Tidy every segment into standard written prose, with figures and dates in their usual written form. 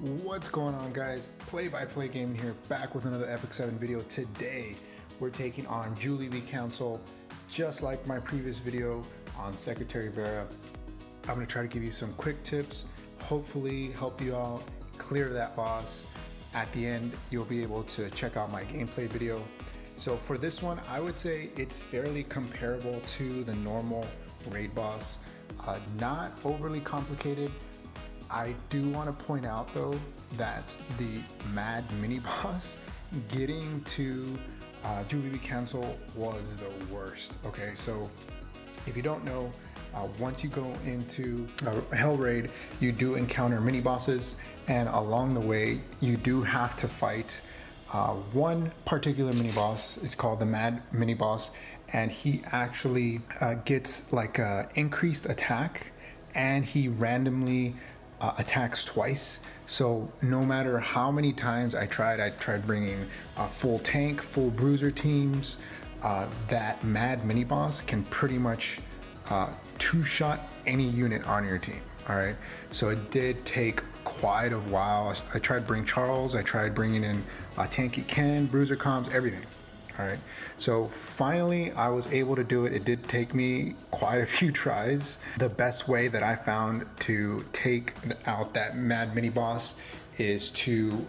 What's going on, guys? PlaybyPlayGaming here, back with another Epic 7 video. Today we're taking on Juleeve Council, just like my previous video on Secretary Vera. I'm going to try to give you some quick tips, hopefully help you out clear that boss. At the end you'll be able to check out my gameplay video. So for this one, I would say it's fairly comparable to the normal raid boss, not overly complicated. I do want to point out though that the mad mini boss getting to Juleeve Council was the worst. Okay, so if you don't know, once you go into Hell Raid, you do encounter mini bosses, and along the way you do have to fight one particular mini boss. It's called the mad mini boss, and he actually gets like a increased attack, and he randomly attacks twice. So no matter how many times I tried bringing full tank, full bruiser teams, that mad mini boss can pretty much two-shot any unit on your team. All right, so it did take quite a while. I tried bringing Charles, I tried bringing in Tanky Ken, bruiser comms, everything. All right, so finally I was able to do it. It did take me quite a few tries. The best way that I found to take out that mad mini boss is to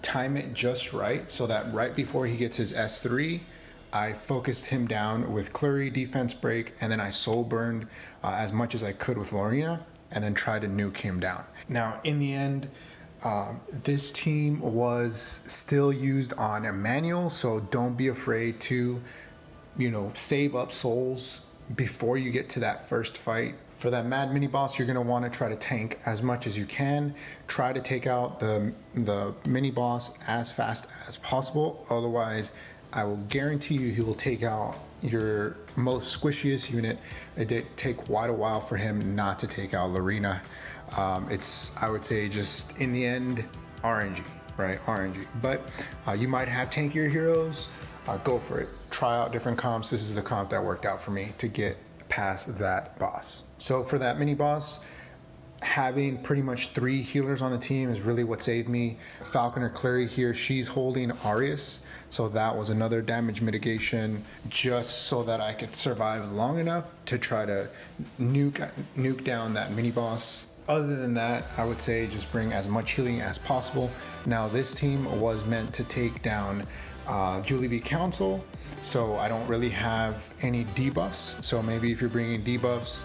time it just right, so that right before he gets his S3, I focused him down with Kluri, defense break, and then I soul burned as much as I could with Lorina, and then tried to nuke him down. Now in the end, this team was still used on a manual, so don't be afraid to, save up souls before you get to that first fight. For that mad mini boss, you're gonna want to try to tank as much as you can. Try to take out the mini boss as fast as possible. Otherwise, I will guarantee you he will take out your most squishiest unit. It did take quite a while for him not to take out Lorina. It's, I would say, just in the end, RNG, right? RNG. But you might have tankier heroes. Go for it. Try out different comps. This is the comp that worked out for me to get past that boss. So for that mini boss, having pretty much 3 healers on the team is really what saved me. Falconer Kluri here, she's holding Arius, so that was another damage mitigation, just so that I could survive long enough to try to nuke down that mini boss. Other than that, I would say just bring as much healing as possible. Now this team was meant to take down Juleeve Council, so I don't really have any debuffs. So maybe if you're bringing debuffs,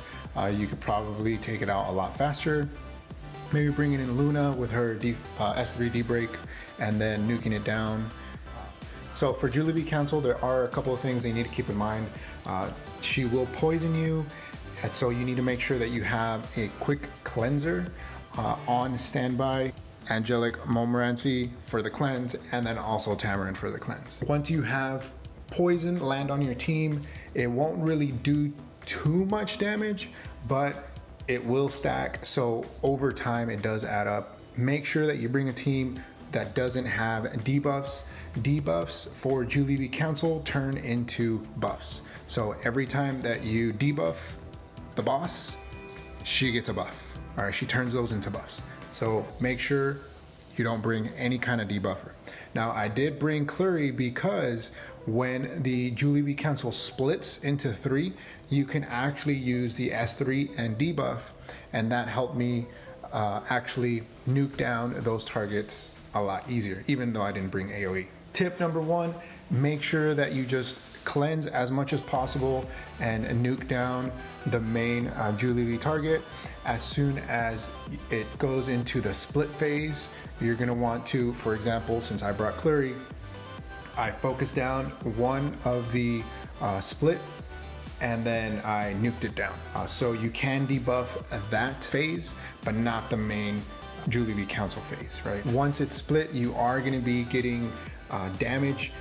you could probably take it out a lot faster. Maybe bringing in Luna with her S3 D-break and then nuking it down. So for Juleeve Council, there are a couple of things that you need to keep in mind. She will poison you, and so you need to make sure that you have a quick cleanser on standby. Angelic, Montmorancy for the cleanse, and then also Tamborine for the cleanse. Once you have poison land on your team, it won't really do too much damage, but it will stack, so over time it does add up. Make sure that you bring a team that doesn't have debuffs. Debuffs for Juleeve Council turn into buffs, so every time that you debuff the boss, she gets a buff. All right, she turns those into buffs, so make sure you don't bring any kind of debuffer. Now I did bring Kluri because when the Juleeve Council splits into 3, you can actually use the S3 and debuff, and that helped me actually nuke down those targets a lot easier, even though I didn't bring AoE. Tip number 1, make sure that you just cleanse as much as possible and nuke down the main Juleeve target. As soon as it goes into the split phase, you're gonna want to, for example, since I brought Kluri, I focus down one of the split, and then I nuked it down. So you can debuff that phase, but not the main Juleeve Council phase, right? Once it's split, you are gonna be getting damage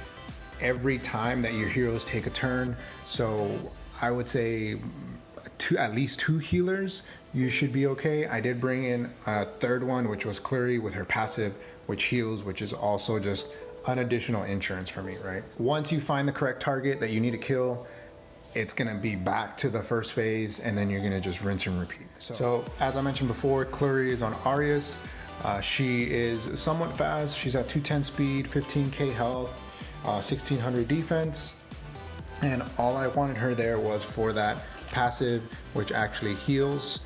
every time that your heroes take a turn. So I would say at least 2 healers, you should be okay. I did bring in a third one, which was Kluri with her passive, which heals, which is also just an additional insurance for me, right? Once you find the correct target that you need to kill, it's gonna be back to the first phase, and then you're gonna just rinse and repeat. So as I mentioned before, Kluri is on Arius. She is somewhat fast. She's at 210 speed, 15k health, 1600 defense. And all I wanted her there was for that passive, which actually heals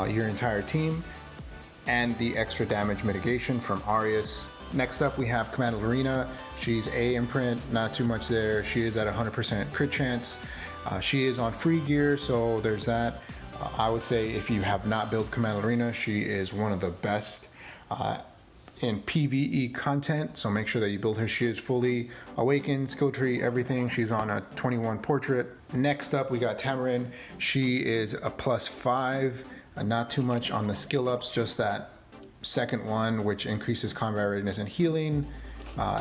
your entire team, and the extra damage mitigation from Arius. Next up, we have Commander Lorina. She's A imprint, not too much there. She is at 100% crit chance. She is on free gear, so there's that. I would say if you have not built Commander Lorina, she is one of the best in PvE content, so make sure that you build her. She is fully awakened, skill tree, everything. She's on a 21 portrait. Next up, we got Tamborine. She is a +5, not too much on the skill ups, just that second one, which increases combat readiness and healing.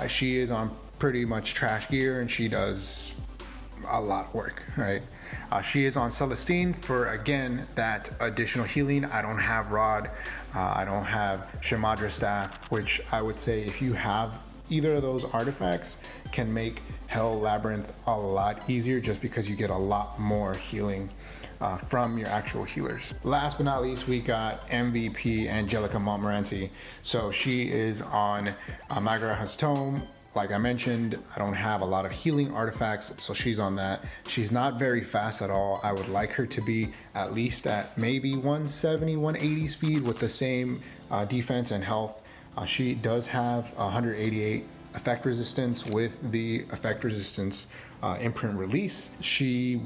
She is on pretty much trash gear, and she does a lot of work, right? She is on Celestine for, again, that additional healing. I don't have Rod, I don't have Shamadra Staff, which I would say if you have either of those artifacts can make Hell Labyrinth a lot easier, just because you get a lot more healing from your actual healers. Last but not least, we got MVP Angelic Montmorancy. So she is on Magara's Tome. Like I mentioned, I don't have a lot of healing artifacts, so she's on that. She's not very fast at all. I would like her to be at least at maybe 170, 180 speed with the same defense and health. She does have 188 effect resistance with the effect resistance imprint release. She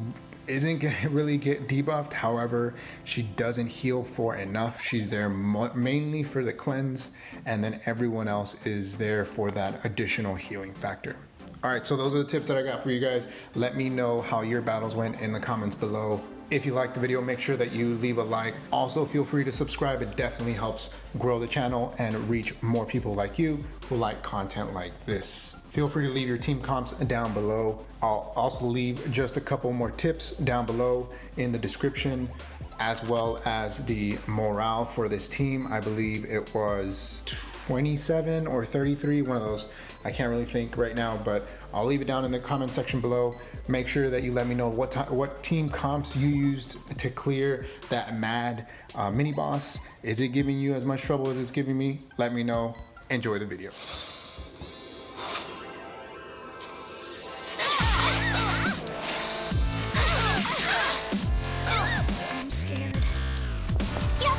isn't gonna really get debuffed, however, she doesn't heal for enough. She's there mainly for the cleanse, and then everyone else is there for that additional healing factor. All right, so those are the tips that I got for you guys. Let me know how your battles went in the comments below. If you liked the video, make sure that you leave a like. Also, feel free to subscribe. It definitely helps grow the channel and reach more people like you who like content like this. Feel free to leave your team comps down below. I'll also leave just a couple more tips down below in the description, as well as the morale for this team. I believe it was 27 or 33, one of those. I can't really think right now, but I'll leave it down in the comment section below. Make sure that you let me know what team comps you used to clear that mad mini boss. Is it giving you as much trouble as it's giving me? Let me know. Enjoy the video. I'm scared. Yep.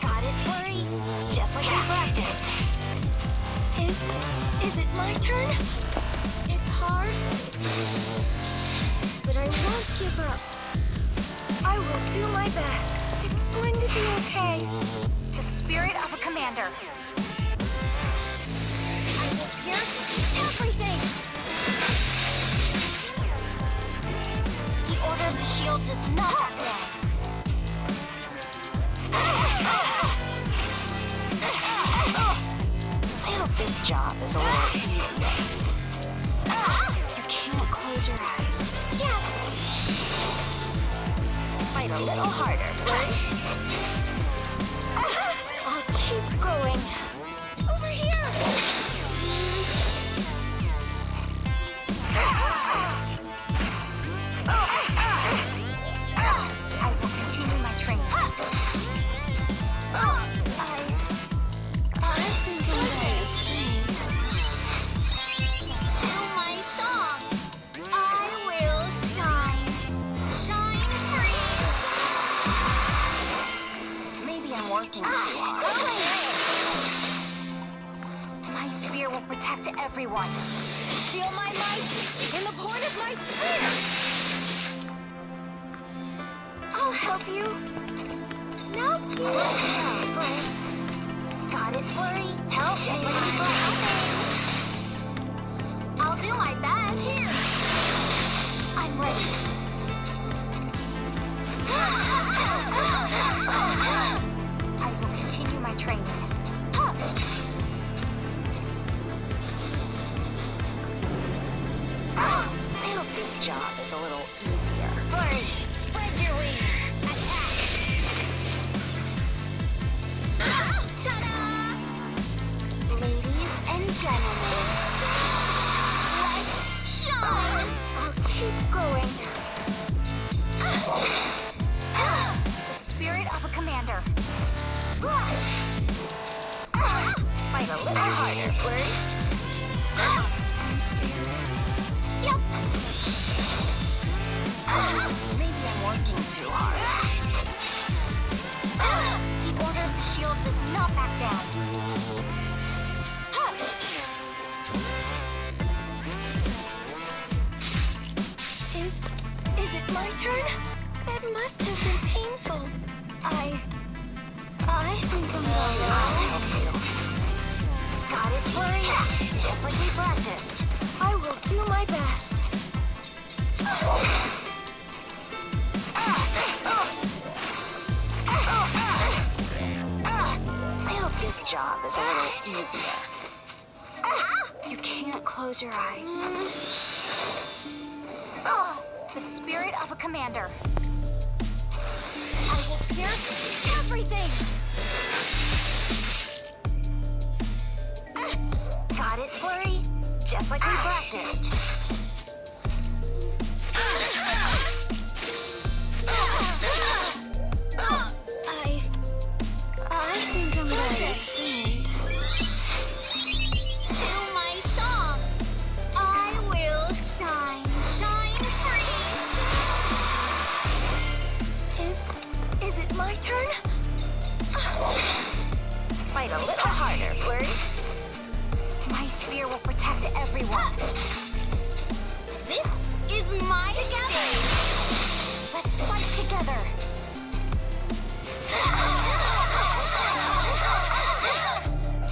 Got it, Kluri. Just like I practiced. Is it my turn? It's hard, but I won't give up. I will do my best. It's going to be okay. The spirit of a commander. I will pierce everything. The order of the shield does not apply. This job is a little easier. You can't close your eyes. Yes. Fight a little harder, right? I'll keep going. Over here. I will continue my training. My spear will protect everyone. Feel my might in the point of my spear. I'll help you. No, got it, Kluri. Help just like you play. I'll do my best. Here. I'm ready. I will continue my training. I hope this job is a little easier. Kluri, spread your wings. Attack. Ta-da! Ladies and gentlemen, let's shine. I'll keep going. The spirit of a commander. harder, Kluri. I'm scared. Yep. Maybe I'm working too hard. The order of the shield does not back down. Is it my turn? That must have been painful. I think I'm going to help you. Got it, Kluri? Just like we practiced. I will do my best. I hope this job is a little easier. You can't close your eyes. The spirit of a commander. I will pierce everything. Got it, Kluri? Just like we practiced. I think I'm going to faint. To my song. I will shine, shine free. Is it my turn? Fight a little harder, Kluri. My spear will protect everyone. This is my stage. Let's fight together.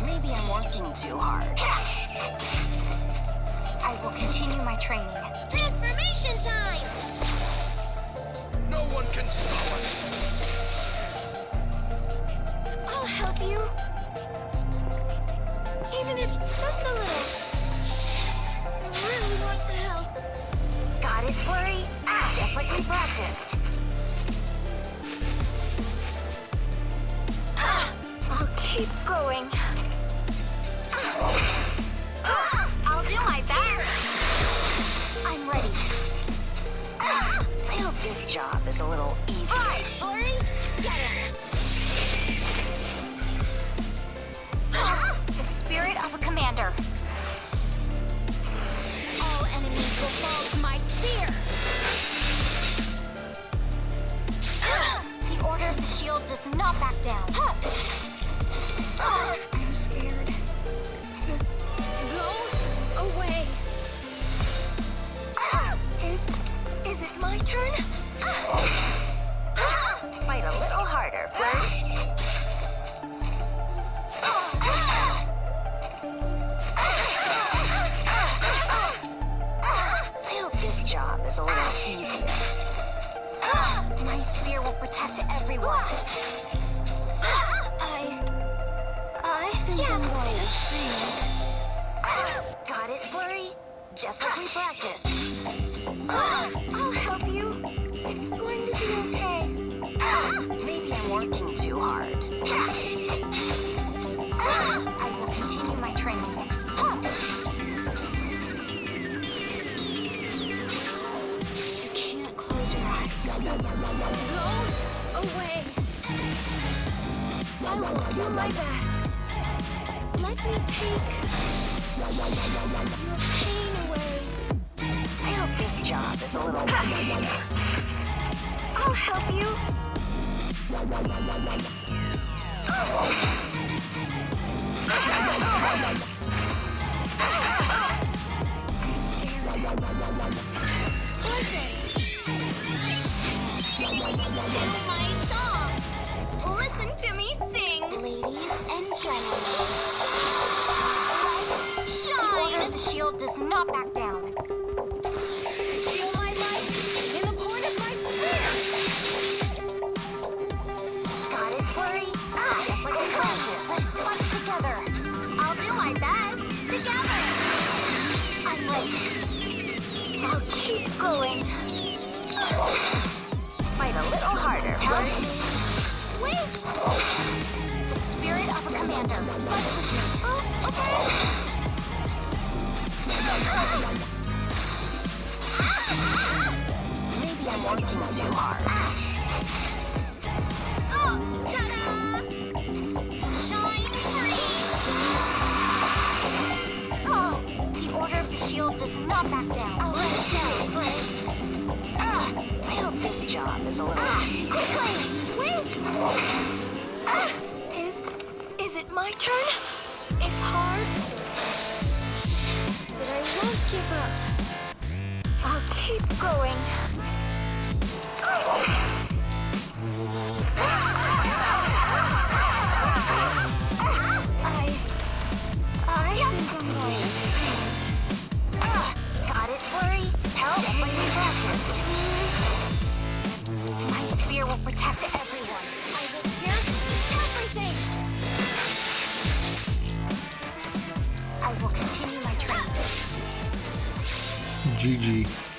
Maybe I'm working too hard. I will continue my training. Transformation time! No one can stop us. I'll help you. Even if it's just a little. I really want to help. Got it, Kluri? Just like we practiced. I'll keep going. I'll do my best. I'm ready. I hope this job is a little easier. All right, Kluri, get him. The spirit of a commander. All enemies will fall to my spear. The order of the shield does not back down. I'm scared. Go away. Is it my turn? Fight a little harder, Kluri. I hope this job is a little easier. My spear will protect everyone. I think I'm going to faint. Got it, Kluri? Just like we practiced. I'll help you. It's going to be okay. Maybe I'm working too hard. I will continue my training. You can't close your eyes. Go away. I will do my best. Let me take your pain away. I hope this job is a little easier. I'll help you. I'm scared. Listen. To my song. Listen to me sing. Ladies and gentlemen. Lights shine. The order of the shield does not back down. Feel my light in the point of my spear. Got it, Kluri? Just like we practiced. Let's fight together. I'll do my best. Together. I'm ready. I'll keep going. Fight a little harder, Kluri. Wait! The spirit of a commander. Fight with me. Oh, okay. Maybe I'm working too hard. Oh, ta-da! Shine free! not back down. I'll let it go. I hope this job is a little quickly! Wait! Is it my turn? It's hard, but I won't give up. I'll keep going. I think I'm going to got it, Flurry? Just like we practiced. My spear will protect everyone. I will pierce everything. I will continue my training. GG.